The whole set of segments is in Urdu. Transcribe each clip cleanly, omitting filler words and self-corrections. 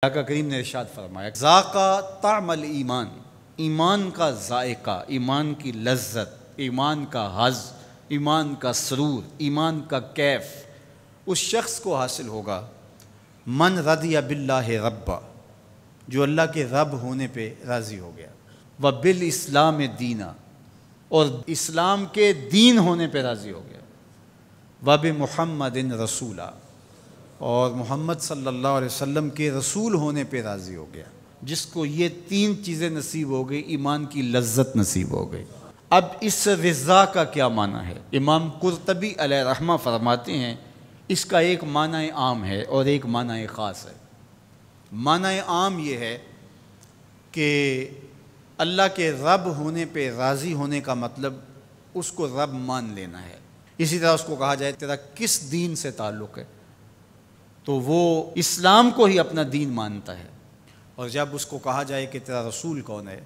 آقا کریم نے ارشاد فرمایا ذاقا طعم الایمان، ایمان کا ذائقہ، ایمان کی لذت، ایمان کا حظ، ایمان کا سرور، ایمان کا کیف اس شخص کو حاصل ہوگا من رضی باللہ ربا، جو اللہ کے رب ہونے پہ راضی ہو گیا، وبالاسلام دینا، اور اسلام کے دین ہونے پہ راضی ہو گیا، وبمحمد رسولا، اور محمد صلی اللہ علیہ وسلم کے رسول ہونے پہ راضی ہو گیا۔ جس کو یہ تین چیزیں نصیب ہو گئی، ایمان کی لذت نصیب ہو گئی۔ اب اس رضا کا کیا معنی ہے؟ امام قرطبی علیہ رحمہ فرماتے ہیں اس کا ایک معنی عام ہے اور ایک معنی خاص ہے۔ معنی عام یہ ہے کہ اللہ کے رب ہونے پہ راضی ہونے کا مطلب اس کو رب مان لینا ہے۔ اسی طرح اس کو کہا جائے تیرا کس دین سے تعلق ہے، تو وہ اسلام کو ہی اپنا دین مانتا ہے۔ اور جب اس کو کہا جائے کہ تیرا رسول کون ہے،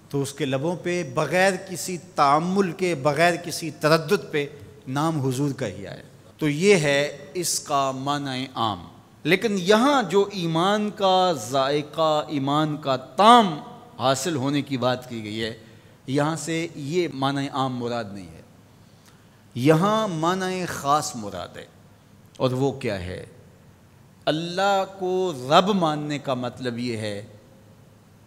تو اس کے لبوں پہ بغیر کسی تعمل کے، بغیر کسی تردد پہ نام حضور کا ہی آئے۔ تو یہ ہے اس کا معنی عام۔ لیکن یہاں جو ایمان کا ذائقہ، ایمان کا طعم حاصل ہونے کی بات کی گئی ہے، یہاں سے یہ معنی عام مراد نہیں ہے، یہاں معنی خاص مراد ہے۔ اور وہ کیا ہے؟ اللہ کو رب ماننے کا مطلب یہ ہے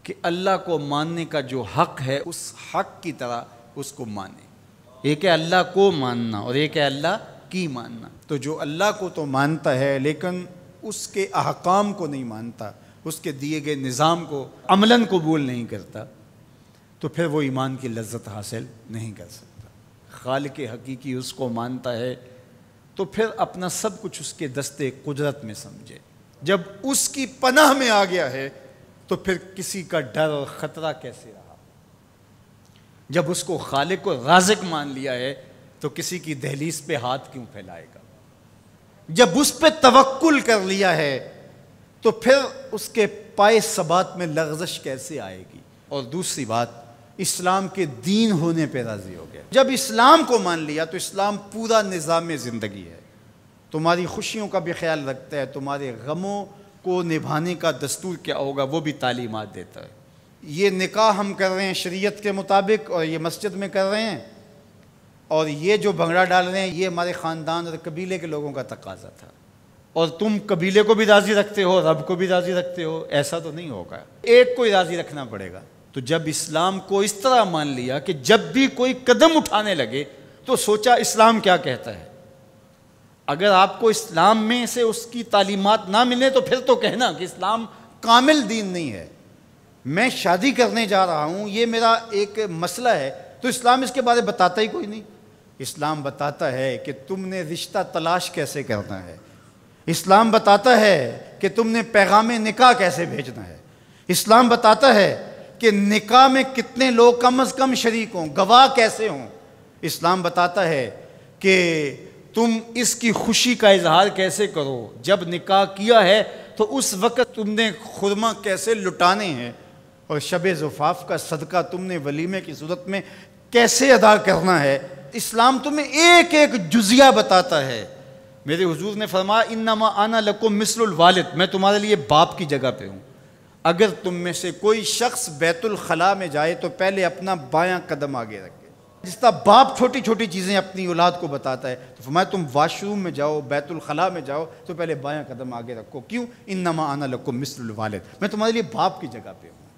کہ اللہ کو ماننے کا جو حق ہے اس حق کی طرح اس کو مانے۔ ایک ہے اللہ کو ماننا اور ایک ہے اللہ کی ماننا۔ تو جو اللہ کو تو مانتا ہے لیکن اس کے احکام کو نہیں مانتا، اس کے دیے گئے نظام کو عملاً قبول نہیں کرتا، تو پھر وہ ایمان کی لذت حاصل نہیں کر سکتا۔ خالق حقیقی اس کو مانتا ہے تو پھر اپنا سب کچھ اس کے دستے قدرت میں سمجھے۔ جب اس کی پناہ میں آ گیا ہے تو پھر کسی کا ڈر اور خطرہ کیسے رہا؟ جب اس کو خالق و رازق مان لیا ہے تو کسی کی دہلیز پہ ہاتھ کیوں پھیلائے گا؟ جب اس پہ توکل کر لیا ہے تو پھر اس کے پائے ثبات میں لغزش کیسے آئے گی؟ اور دوسری بات، اسلام کے دین ہونے پہ راضی ہو گیا۔ جب اسلام کو مان لیا تو اسلام پورا نظام زندگی ہے، تمہاری خوشیوں کا بھی خیال رکھتا ہے، تمہارے غموں کو نبھانے کا دستور کیا ہوگا وہ بھی تعلیمات دیتا ہے۔ یہ نکاح ہم کر رہے ہیں شریعت کے مطابق اور یہ مسجد میں کر رہے ہیں، اور یہ جو بھنگڑا ڈال رہے ہیں یہ ہمارے خاندان اور قبیلے کے لوگوں کا تقاضا تھا، اور تم قبیلے کو بھی راضی رکھتے ہو، رب کو بھی راضی رکھتے ہو، ایسا تو نہیں ہوگا، ایک کو ہی راضی رکھنا پڑے گا۔ تو جب اسلام کو اس طرح مان لیا کہ جب بھی کوئی قدم اٹھانے لگے تو سوچا اسلام کیا کہتا ہے۔ اگر آپ کو اسلام میں سے اس کی تعلیمات نہ ملے تو پھر تو کہنا کہ اسلام کامل دین نہیں ہے۔ میں شادی کرنے جا رہا ہوں، یہ میرا ایک مسئلہ ہے، تو اسلام اس کے بارے بتاتا ہی کوئی نہیں۔ اسلام بتاتا ہے کہ تم نے رشتہ تلاش کیسے کرنا ہے، اسلام بتاتا ہے کہ تم نے پیغام نکاح کیسے بھیجنا ہے، اسلام بتاتا ہے کہ نکاح میں کتنے لوگ کم از کم شریک ہوں، گواہ کیسے ہوں، اسلام بتاتا ہے کہ تم اس کی خوشی کا اظہار کیسے کرو، جب نکاح کیا ہے تو اس وقت تم نے خرما کیسے لٹانے ہیں، اور شب زفاف کا صدقہ تم نے ولیمے کی صورت میں کیسے ادا کرنا ہے۔ اسلام تمہیں ایک ایک جزیہ بتاتا ہے۔ میرے حضور نے فرمایا انما انا لکم مثل الوالد، میں تمہارے لیے باپ کی جگہ پہ ہوں۔ اگر تم میں سے کوئی شخص بیت الخلاء میں جائے تو پہلے اپنا بایاں قدم آگے رکھے۔ جس طرح باپ چھوٹی چھوٹی چیزیں اپنی اولاد کو بتاتا ہے، تو فرمایا تم واش روم میں جاؤ، بیت الخلاء میں جاؤ تو پہلے بایاں قدم آگے رکھو۔ کیوں؟ انما انا لکم مثل الوالد، میں تمہارے لیے باپ کی جگہ پہ ہوں۔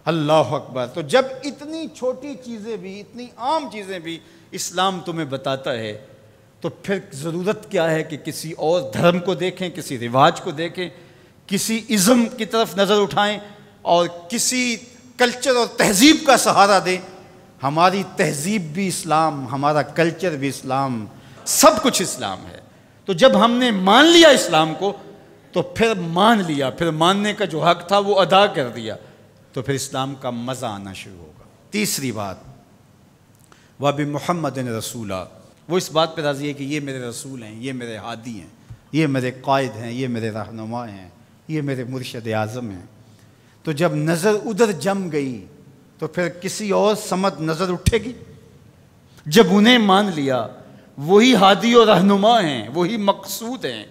اللہ اکبر۔ تو جب اتنی چھوٹی چیزیں بھی، اتنی عام چیزیں بھی اسلام تمہیں بتاتا ہے تو پھر ضرورت کیا ہے کہ کسی اور دھرم کو دیکھیں، کسی رواج کو دیکھیں، کسی ازم کی طرف نظر اٹھائیں اور کسی کلچر اور تہذیب کا سہارا دیں۔ ہماری تہذیب بھی اسلام، ہمارا کلچر بھی اسلام، سب کچھ اسلام ہے۔ تو جب ہم نے مان لیا اسلام کو تو پھر مان لیا، پھر ماننے کا جو حق تھا وہ ادا کر دیا، تو پھر اسلام کا مزہ آنا شروع ہوگا۔ تیسری بات، وَبِمُحَمَّدٍ رَسُولًا، وہ اس بات پہ راضی ہے کہ یہ میرے رسول ہیں، یہ میرے ہادی ہیں، یہ میرے قائد ہیں، یہ میرے رہنما ہیں، یہ میرے مرشد اعظم ہیں۔ تو جب نظر ادھر جم گئی تو پھر کسی اور سمت نظر اٹھے گی؟ جب انہیں مان لیا، وہی ہادی اور رہنما ہیں، وہی مقصود ہیں،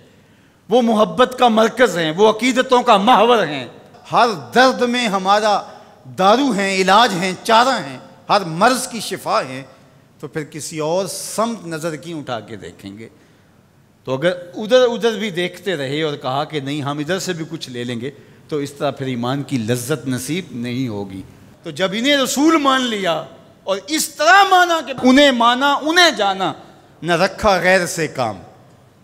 وہ محبت کا مرکز ہیں، وہ عقیدتوں کا محور ہیں، ہر درد میں ہمارا دارو ہیں، علاج ہیں، چارہ ہیں، ہر مرض کی شفا ہیں، تو پھر کسی اور سمت نظر کیوں اٹھا کے دیکھیں گے؟ تو اگر ادھر بھی دیکھتے رہے اور کہا کہ نہیں ہم ادھر سے بھی کچھ لے لیں گے، تو اس طرح پھر ایمان کی لذت نصیب نہیں ہوگی۔ تو جب انہیں رسول مان لیا اور اس طرح مانا کہ انہیں مانا انہیں جانا، نہ رکھا غیر سے کام،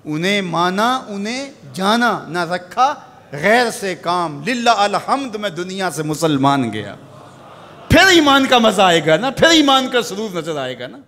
انہیں مانا انہیں جانا، نہ رکھا غیر سے کام، للہ الحمد میں دنیا سے مسلمان گیا، پھر ایمان کا مزہ آئے گا نا، پھر ایمان کا سرور نظر آئے گا نا۔